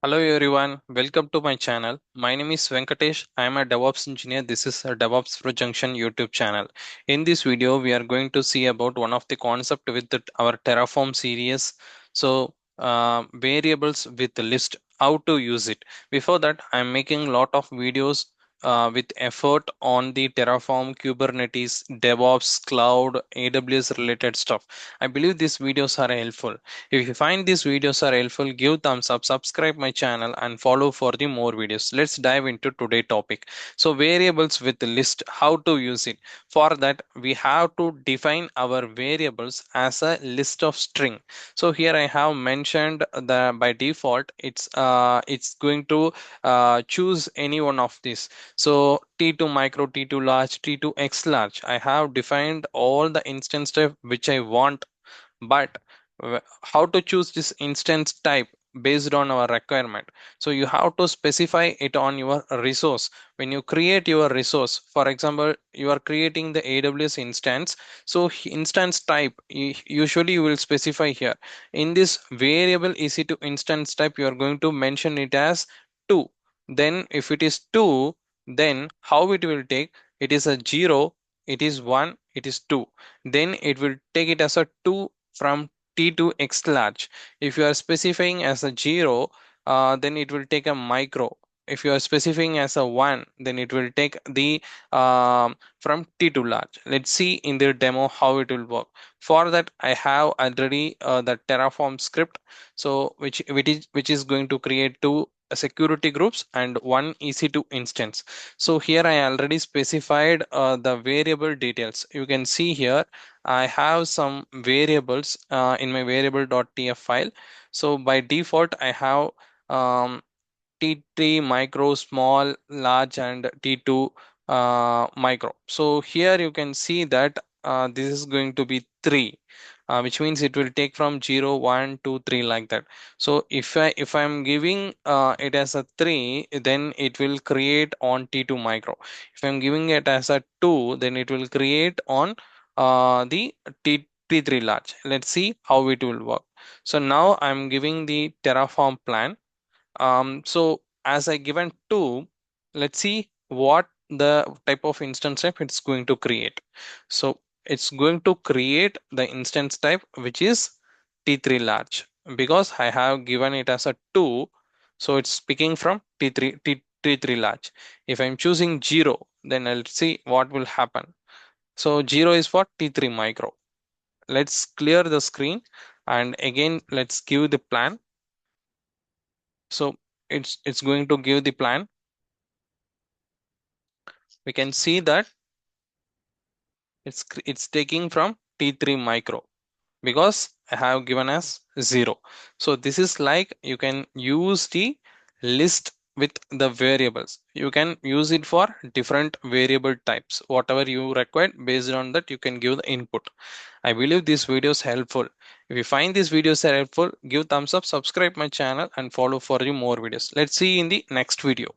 Hello everyone, welcome to my channel. My name is Venkatesh. I am a DevOps engineer. This is a DevOps Pro Junction YouTube channel. In this video, we are going to see about one of the concept with our Terraform series. Variables with the list, how to use it. Before that, I am making lot of videos with effort on the Terraform, Kubernetes, DevOps, Cloud, AWS related stuff. I believe these videos are helpful. If you find these videos are helpful, give thumbs up, subscribe my channel and follow for the more videos. Let's dive into today's topic. So variables with list, how to use it. For that, we have to define our variables as a list of string. So here I have mentioned the by default it's going to choose any one of these. So T2 micro, T2 large, T2 X large. I have defined all the instance type which I want, but how to choose this instance type based on our requirement. So you have to specify it on your resource. When you create your resource, for example, you are creating the AWS instance, so instance type usually you will specify here in this variable EC2 instance type. You are going to mention it as 2. Then if it is 2, then how it will take, it is a 0, it is 1, it is 2, then it will take it as a 2 from T2 X large. If you are specifying as a 0, then it will take a micro. If you are specifying as a 1, then it will take the from T2 large. Let's see in the demo how it will work. For that, I have already the Terraform script, so which is going to create two security groups and one EC2 instance. So here I already specified the variable details. You can see here I have some variables in my variable.tf file. So by default, I have T3 micro, small, large, and T2 micro. So here you can see that this is going to be 3, which means it will take from 0, 1, 2, 3 like that. So if I'm giving it as a 3, then it will create on T2 micro. If I'm giving it as a 2, then it will create on the T3 large. Let's see how it will work. So now I'm giving the Terraform plan. So as I given 2, let's see what the type of instance type it's going to create. So it's going to create the instance type which is T3 large, because I have given it as a 2, so it's picking from T3 large. If I'm choosing 0, then I'll see what will happen. So 0 is for T3 micro. Let's clear the screen and again let's give the plan. So it's going to give the plan. We can see that it's taking from T3 micro because I have given as 0. So this is like you can use the list with the variables. You can use it for different variable types, whatever you require. Based on that, you can give the input. I believe this video is helpful. If you find these videos are helpful, give thumbs up, subscribe my channel and follow for the more videos. Let's see in the next video.